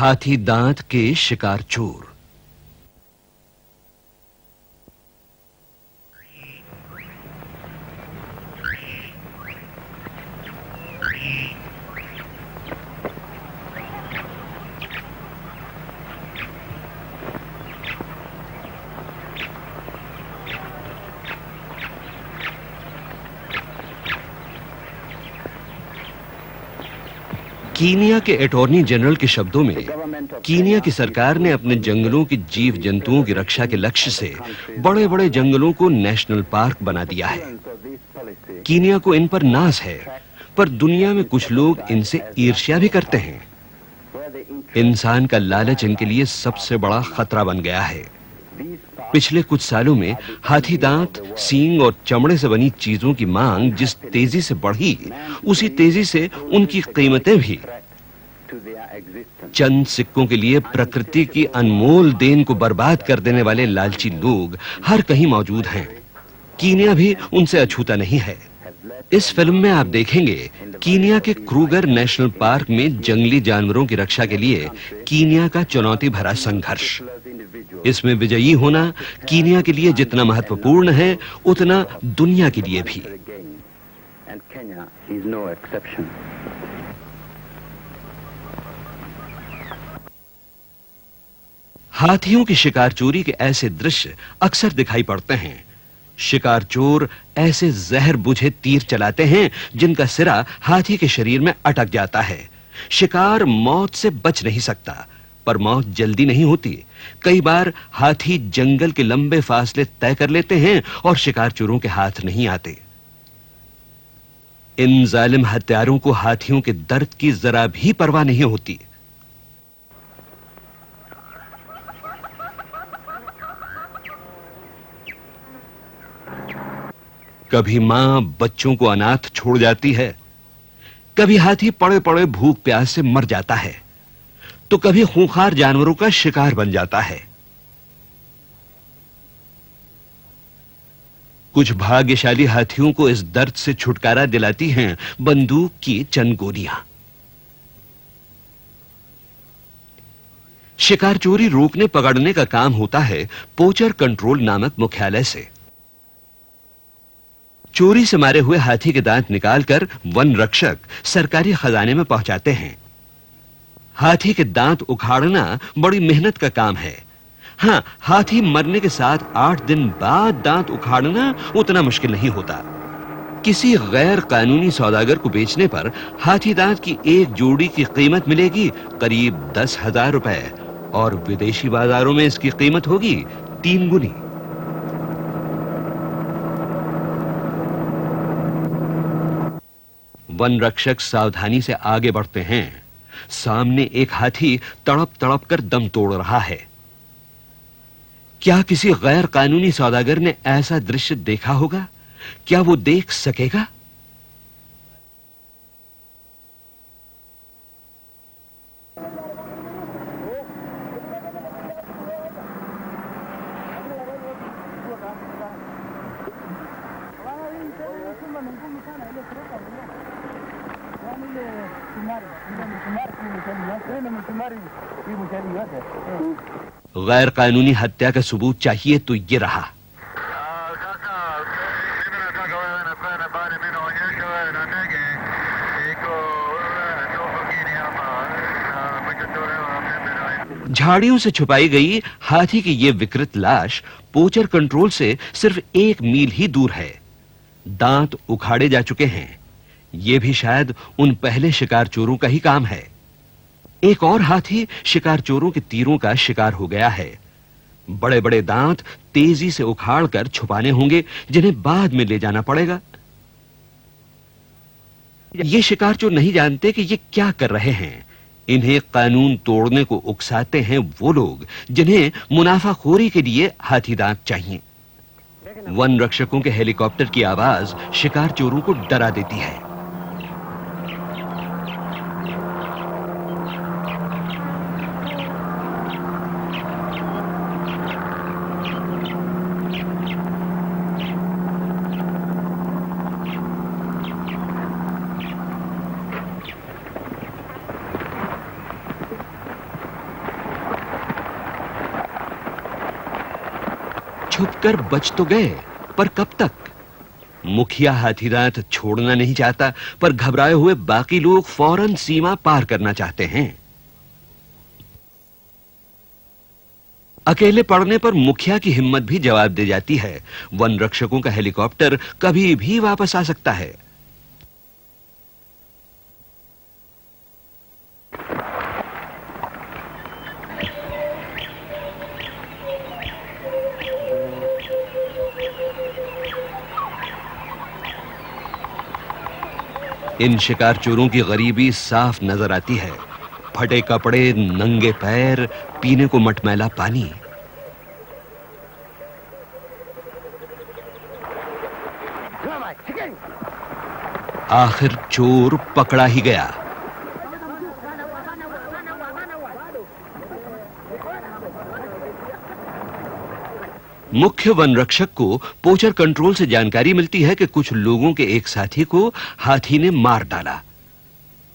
हाथी दांत के शिकार चोर। कीनिया के अटॉर्नी जनरल के शब्दों में, कीनिया की सरकार ने अपने जंगलों की जीव जंतुओं की रक्षा के लक्ष्य से बड़े-बड़े जंगलों को नेशनल पार्क बना दिया है। कीनिया को इन पर नाज है, पर दुनिया में कुछ लोग इनसे ईर्ष्या भी करते हैं। इंसान का लालच इनके लिए सबसे बड़ा खतरा बन गया है। पिछले कुछ सालों में हाथी दांत, सींग और चमड़े से बनी चीजों की मांग जिस तेजी से बढ़ी, उसी तेजी से उनकी कीमतें भी। चंद सिक्कों के लिए प्रकृति की अनमोल देन को बर्बाद कर देने वाले लालची लोग हर कहीं मौजूद हैं। कीनिया भी उनसे अछूता नहीं है। इस फिल्म में आप देखेंगे कीनिया के क्रूगर नेशनल पार्क में जंगली जानवरों की रक्षा के लिए कीनिया का चुनौती भरा संघर्ष। इसमें विजयी होना कीनिया के लिए जितना महत्वपूर्ण है, उतना दुनिया के लिए भी। हाथियों की शिकार चोरी के ऐसे दृश्य अक्सर दिखाई पड़ते हैं। शिकार चोर ऐसे जहर बुझे तीर चलाते हैं जिनका सिरा हाथी के शरीर में अटक जाता है। शिकार मौत से बच नहीं सकता, पर मौत जल्दी नहीं होती। कई बार हाथी जंगल के लंबे फासले तय कर लेते हैं और शिकार चोरों के हाथ नहीं आते। इन जालिम हत्यारों को हाथियों के दर्द की जरा भी परवाह नहीं होती। कभी मां बच्चों को अनाथ छोड़ जाती है, कभी हाथी पड़े-पड़े भूख प्यास से मर जाता है, तो कभी खूंखार जानवरों का शिकार बन जाता है। कुछ भाग्यशाली हाथियों को इस दर्द से छुटकारा दिलाती हैं बंदूक की चंद गोलियां। शिकार चोरी रोकने पकड़ने का काम होता है पोचर कंट्रोल नामक मुख्यालय से। चोरी से मारे हुए हाथी के दांत निकालकर वन रक्षक सरकारी खजाने में पहुंचाते हैं। हाथी के दांत उखाड़ना बड़ी मेहनत का काम है। हां, हाथी मरने के 7-8 दिन बाद दांत उखाड़ना उतना मुश्किल नहीं होता। किसी गैर कानूनी सौदागर को बेचने पर हाथी दांत की एक जोड़ी की कीमत मिलेगी करीब 10,000 रुपए, और विदेशी बाजारों में इसकी कीमत होगी 3 गुनी। वन रक्षक सावधानी से आगे बढ़ते हैं। सामने एक हाथी तड़प-तड़प कर दम तोड़ रहा है। क्या किसी गैर कानूनी सौदागर ने ऐसा दृश्य देखा होगा? क्या वो देख सकेगा? गैर कानूनी हत्या का सबूत चाहिए तो ये रहा। झाड़ियों से छुपाई गई हाथी की ये विकृत लाश पोचर कंट्रोल से सिर्फ 1 मील ही दूर है। दांत उखाड़े जा चुके हैं। ये भी शायद उन पहले शिकार चोरों का ही काम है। एक और हाथी शिकार चोरों के तीरों का शिकार हो गया है। बड़े-बड़े दांत तेजी से उखाड़कर छुपाने होंगे, जिन्हें बाद में ले जाना पड़ेगा। ये शिकार चोर नहीं जानते कि ये क्या कर रहे हैं। इन्हें कानून तोड़ने को उकसाते हैं वो लोग जिन्हें मुनाफाखोरी के लिए हाथी दांत चाहिए। वन रक्षकों के हेलीकॉप्टर की आवाज शिकार चोरों को डरा देती है। छुपकर बच तो गए, पर कब तक? मुखिया हाथीदांत छोड़ना नहीं चाहता, पर घबराए हुए बाकी लोग फौरन सीमा पार करना चाहते हैं। अकेले पड़ने पर मुखिया की हिम्मत भी जवाब दे जाती है। वन रक्षकों का हेलीकॉप्टर कभी भी वापस आ सकता है। इन शिकार चोरों की गरीबी साफ नजर आती है। फटे कपड़े, नंगे पैर, पीने को मटमैला पानी। आखिर चोर पकड़ा ही गया। मुख्य वन रक्षक को पोचर कंट्रोल से जानकारी मिलती है कि कुछ लोगों के एक साथी को हाथी ने मार डाला।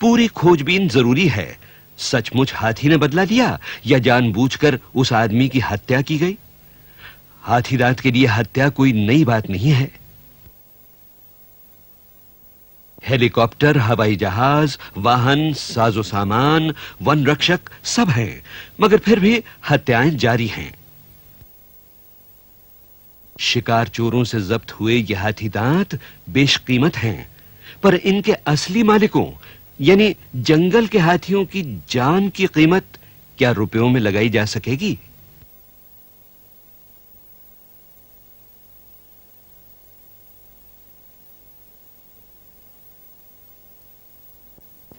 पूरी खोजबीन जरूरी है। सचमुच हाथी ने बदला लिया या जानबूझकर उस आदमी की हत्या की गई? हाथीदांत के लिए हत्या कोई नई बात नहीं है। हेलीकॉप्टर, हवाई जहाज, वाहन, साजो सामान, वन रक्षक सब हैं, मगर फिर भी हत्याएं जारी हैं। शिकार चोरों से जब्त हुए ये हाथीदांत बेशकीमत हैं, पर इनके असली मालिकों यानी जंगल के हाथियों की जान की कीमत क्या रुपयों में लगाई जा सकेगी?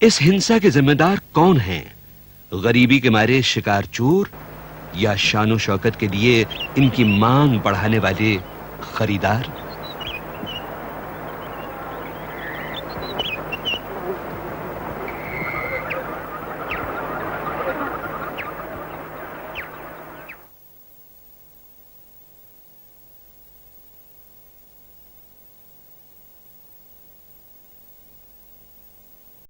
इस हिंसा के जिम्मेदार कौन हैं? गरीबी के मारे शिकार चोर या शानो शौकत के लिए इनकी मांग बढ़ाने वाले खरीदार?